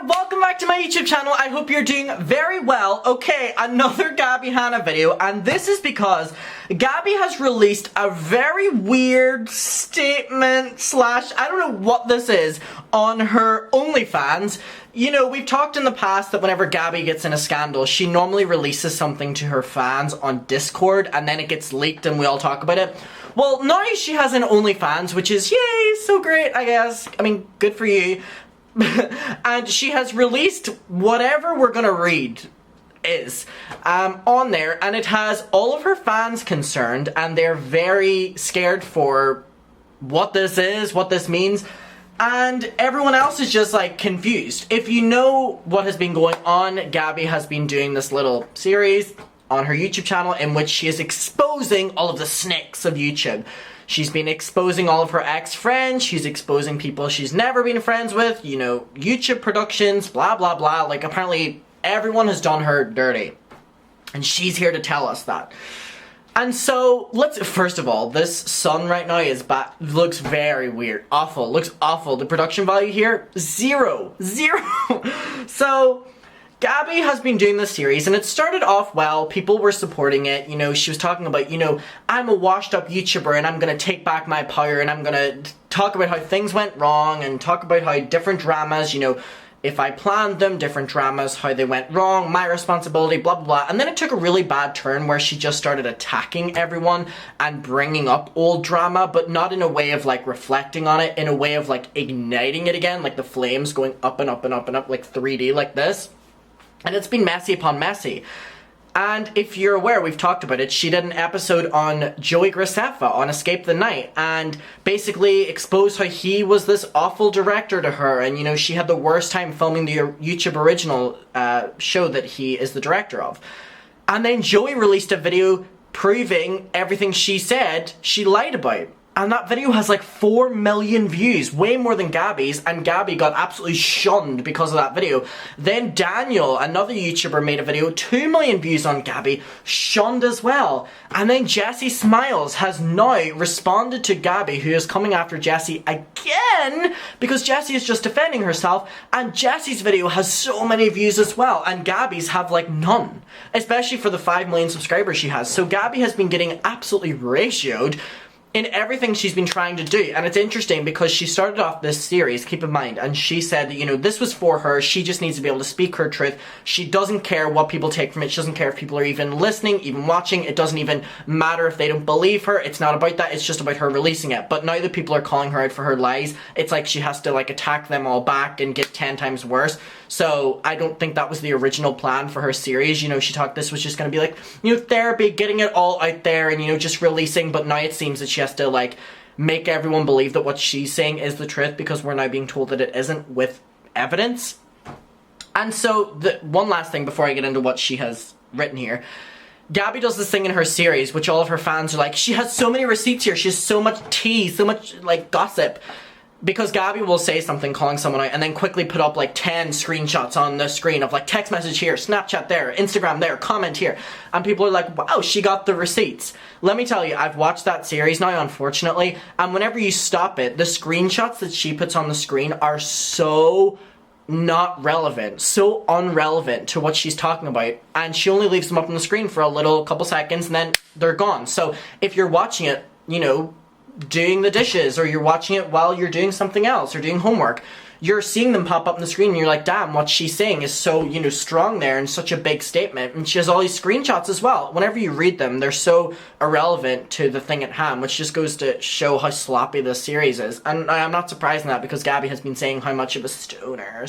welcome back to my YouTube channel. I hope you're doing very well. Okay, another Gabbie Hanna video, and this is because Gabbie has released a very weird statement slash, I don't know what this is, on her OnlyFans. You know, we've talked in the past that whenever Gabbie gets in a scandal, she normally releases something to her fans on Discord, and then it gets leaked and we all talk about it. Well, now she has an OnlyFans, which is, yay, so great, I guess. I mean, good for you. And she has released whatever we're gonna read is on there, and it has all of her fans concerned, and they're very scared for what this is, what this means, and everyone else is just like confused. If you know what has been going on, Gabbie has been doing this little series on her YouTube channel in which she is exposing all of the snakes of YouTube. She's been exposing all of her ex-friends, she's exposing people she's never been friends with, you know, YouTube productions, blah blah blah. Like, apparently everyone has done her dirty. And she's here to tell us that. And so, first of all, this sun right now is looks very weird. Awful, looks awful. The production value here, zero. So, Gabbie has been doing this series, and it started off well. People were supporting it. You know, she was talking about, you know, I'm a washed up YouTuber and I'm gonna take back my power, and I'm gonna talk about how things went wrong and talk about how different dramas, you know, if I planned them, different dramas, how they went wrong, my responsibility, blah blah blah. And then it took a really bad turn where she just started attacking everyone and bringing up old drama, but not in a way of like reflecting on it, in a way of like igniting it again, like the flames going up and up and up and up, like 3D like this. And it's been messy upon messy. And if you're aware, we've talked about it, she did an episode on Joey Graceffa on Escape the Night, and basically exposed how he was this awful director to her, and you know, she had the worst time filming the YouTube original show that he is the director of. And then Joey released a video proving everything she said she lied about. And that video has like 4 million views, way more than Gabbie's, and Gabbie got absolutely shunned because of that video. Then Daniel, another YouTuber, made a video, 2 million views on Gabbie, shunned as well. And then Jessie Smiles has now responded to Gabbie, who is coming after Jessie again, because Jessie is just defending herself, and Jessie's video has so many views as well, and Gabbie's have like none. Especially for the 5 million subscribers she has. So Gabbie has been getting absolutely ratioed in everything she's been trying to do. And it's interesting because she started off this series, keep in mind, and she said that, you know, this was for her, she just needs to be able to speak her truth. She doesn't care what people take from it, she doesn't care if people are even listening, even watching, it doesn't even matter if they don't believe her, it's not about that, it's just about her releasing it. But now that people are calling her out for her lies, it's like she has to like attack them all back and get 10 times worse. So I don't think that was the original plan for her series. You know, she thought this was just gonna be like, you know, therapy, getting it all out there and, you know, just releasing, but now it seems that she has to like make everyone believe that what she's saying is the truth because we're now being told that it isn't with evidence. And so, one last thing before I get into what she has written here. Gabbie does this thing in her series, which all of her fans are like, she has so many receipts here, she has so much tea, so much like gossip. Because Gabbie will say something calling someone out and then quickly put up like 10 screenshots on the screen of like text message here, Snapchat there, Instagram there, comment here. And people are like, wow, she got the receipts. Let me tell you, I've watched that series now, unfortunately, and whenever you stop it, the screenshots that she puts on the screen are so not relevant, so unrelevant to what she's talking about, and she only leaves them up on the screen for a little couple seconds and then they're gone. So if you're watching it, you know, doing the dishes, or you're watching it while you're doing something else or doing homework, you're seeing them pop up on the screen and you're like, damn, what she's saying is so, you know, strong there and such a big statement. And she has all these screenshots as well. Whenever you read them, they're so irrelevant to the thing at hand, which just goes to show how sloppy this series is. And I'm not surprised in that because Gabbie has been saying how much of a stoner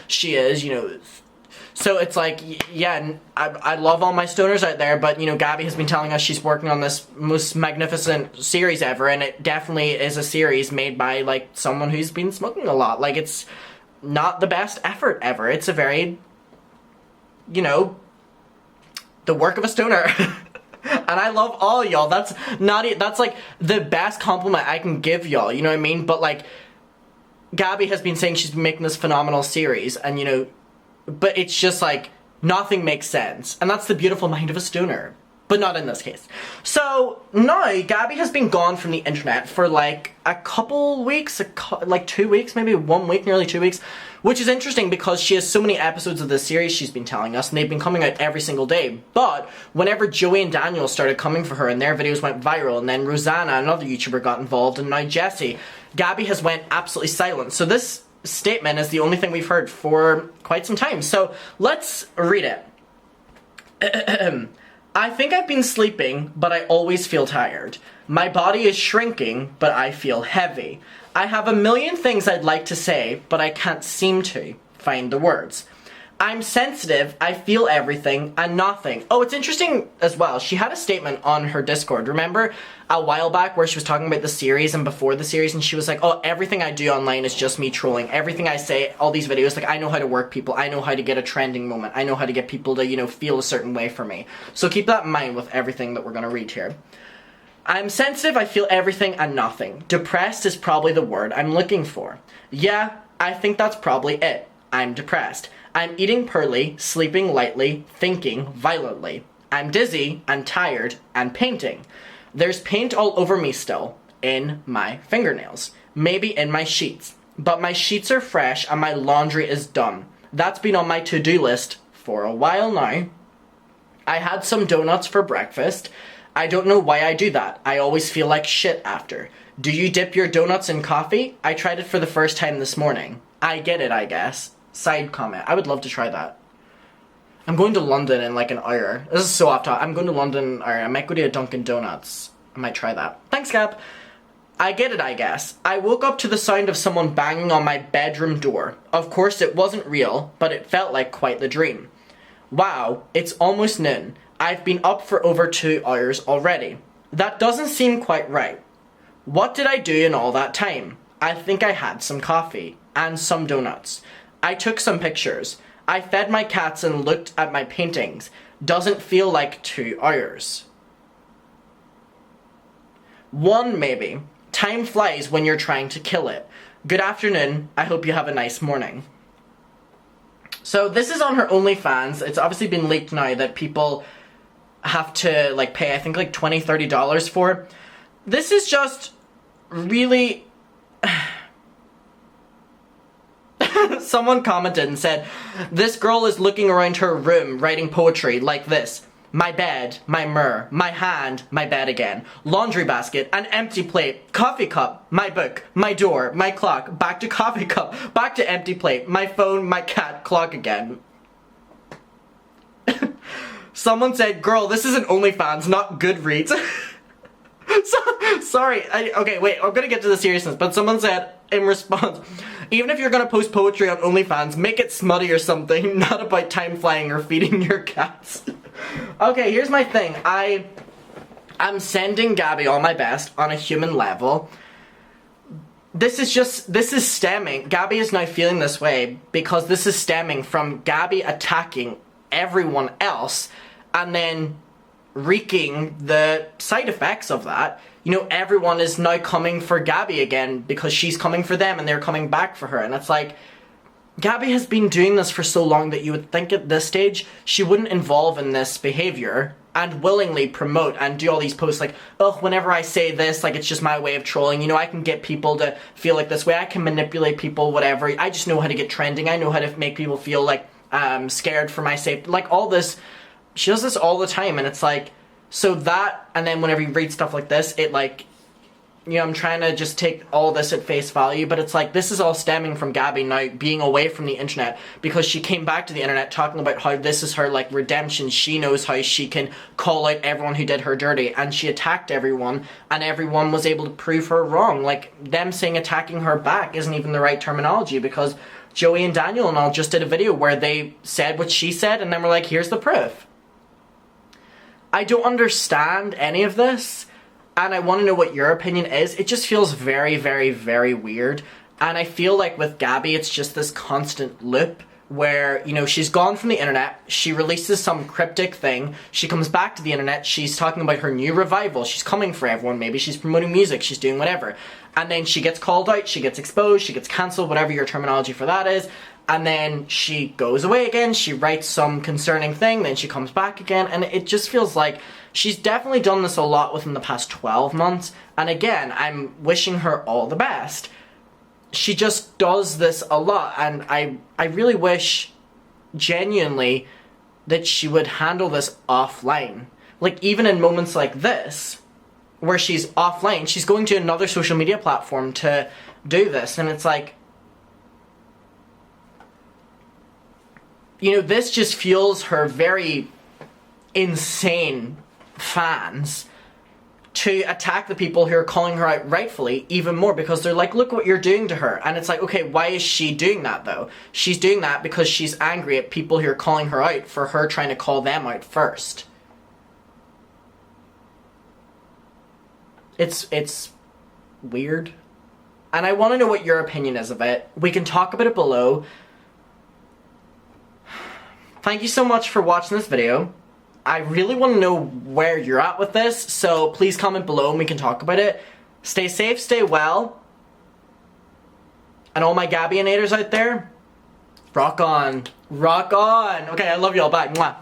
she is, you know. So it's like, yeah, I love all my stoners out there, but, you know, Gabbie has been telling us she's working on this most magnificent series ever, and it definitely is a series made by, like, someone who's been smoking a lot. Like, it's not the best effort ever. It's a very, you know, the work of a stoner. And I love all y'all. That's like the best compliment I can give y'all, you know what I mean? But, like, Gabbie has been saying she's been making this phenomenal series, and, you know, but it's just like, nothing makes sense. And that's the beautiful mind of a stoner. but not in this case. So now Gabby has been gone from the internet for like a couple weeks, like 2 weeks, maybe 1 week, nearly 2 weeks, which is interesting because she has so many episodes of this series she's been telling us, and they've been coming out every single day. But whenever Joey and Daniel started coming for her and their videos went viral, and then Rosanna, another YouTuber, got involved, and now Jessie, Gabby has went absolutely silent. So this statement is the only thing we've heard for quite some time. So let's read it. I think I've been sleeping, but I always feel tired. My body is shrinking, but I feel heavy. I have a million things I'd like to say, but I can't seem to find the words. I'm sensitive, I feel everything, and nothing. Oh, it's interesting as well. She had a statement on her Discord. Remember a while back where she was talking about the series and before the series, and she was like, oh, everything I do online is just me trolling. Everything I say, all these videos, like, I know how to work people. I know how to get a trending moment. I know how to get people to, you know, feel a certain way for me. So keep that in mind with everything that we're going to read here. I'm sensitive, I feel everything and nothing. Depressed is probably the word I'm looking for. Yeah, I think that's probably it. I'm depressed. I'm eating poorly, sleeping lightly, thinking violently. I'm dizzy and tired and painting. There's paint all over me still, in my fingernails, maybe in my sheets. But my sheets are fresh and my laundry is done. That's been on my to-do list for a while now. I had some donuts for breakfast. I don't know why I do that. I always feel like shit after. Do you dip your donuts in coffee? I tried it for the first time this morning. I get it, I guess. Side comment. I would love to try that. I'm going to London in like an hour. This is so off topic. I'm going to London in an hour. I might go to a Dunkin' Donuts. I might try that. Thanks, Gab. I get it, I guess. I woke up to the sound of someone banging on my bedroom door. Of course, it wasn't real, but it felt like quite the dream. Wow, it's almost noon. I've been up for over 2 hours already. That doesn't seem quite right. What did I do in all that time? I think I had some coffee and some donuts. I took some pictures. I fed my cats and looked at my paintings. Doesn't feel like 2 hours. 1 maybe. Time flies when you're trying to kill it. Good afternoon. I hope you have a nice morning. So this is on her OnlyFans. It's obviously been leaked now that people have to like pay, I think, like $20, $30 for. This is just really... Someone commented and said, this girl is looking around her room writing poetry like this. My bed, my mirror, my hand, my bed again. Laundry basket, an empty plate, coffee cup, my book, my door, my clock, back to coffee cup, back to empty plate, my phone, my cat, clock again. Someone said, girl, this isn't OnlyFans, not Goodreads. Sorry, okay, wait, I'm gonna get to the seriousness, but someone said in response, even if you're gonna post poetry on OnlyFans, make it smutty or something, not about time flying or feeding your cats. Okay, here's my thing. I'm sending Gabby all my best on a human level. This is stemming, Gabby is now feeling this way because this is stemming from Gabby attacking everyone else and then wreaking the side effects of that. You know, everyone is now coming for Gabby again because she's coming for them and they're coming back for her. And it's like, Gabby has been doing this for so long that you would think at this stage she wouldn't involve in this behavior and willingly promote and do all these posts like, oh, whenever I say this, like, it's just my way of trolling. You know, I can get people to feel like this way. I can manipulate people, whatever. I just know how to get trending. I know how to make people feel like scared for my safety. Like, all this, she does this all the time, and it's like, so that, and then whenever you read stuff like this, it like, you know, I'm trying to just take all this at face value, but it's like, this is all stemming from Gabby now being away from the internet because she came back to the internet talking about how this is her, like, redemption. She knows how she can call out everyone who did her dirty, and she attacked everyone, and everyone was able to prove her wrong. Like, them saying attacking her back isn't even the right terminology because Joey and Daniel and all just did a video where they said what she said, and then we're like, here's the proof. I don't understand any of this, and I want to know what your opinion is. It just feels very, very, very weird, and I feel like with Gabby, it's just this constant loop where, you know, she's gone from the internet, she releases some cryptic thing, she comes back to the internet, she's talking about her new revival, she's coming for everyone, maybe she's promoting music, she's doing whatever, and then she gets called out, she gets exposed, she gets cancelled, whatever your terminology for that is, and then she goes away again, she writes some concerning thing, then she comes back again, and it just feels like she's definitely done this a lot within the past 12 months, and again, I'm wishing her all the best. She just does this a lot, and I really wish, genuinely, that she would handle this offline. Like, even in moments like this, where she's offline, she's going to another social media platform to do this, and it's like, you know, this just fuels her very insane fans to attack the people who are calling her out rightfully even more, because they're like, look what you're doing to her. And it's like, okay, why is she doing that though? She's doing that because she's angry at people who are calling her out for her trying to call them out first. It's weird. And I want to know what your opinion is of it. We can talk about it below. Thank you so much for watching this video. I really want to know where you're at with this, so please comment below and we can talk about it. Stay safe, stay well. And all my Gabby Hannators out there, rock on. Rock on. Okay, I love y'all. Bye. Mwah.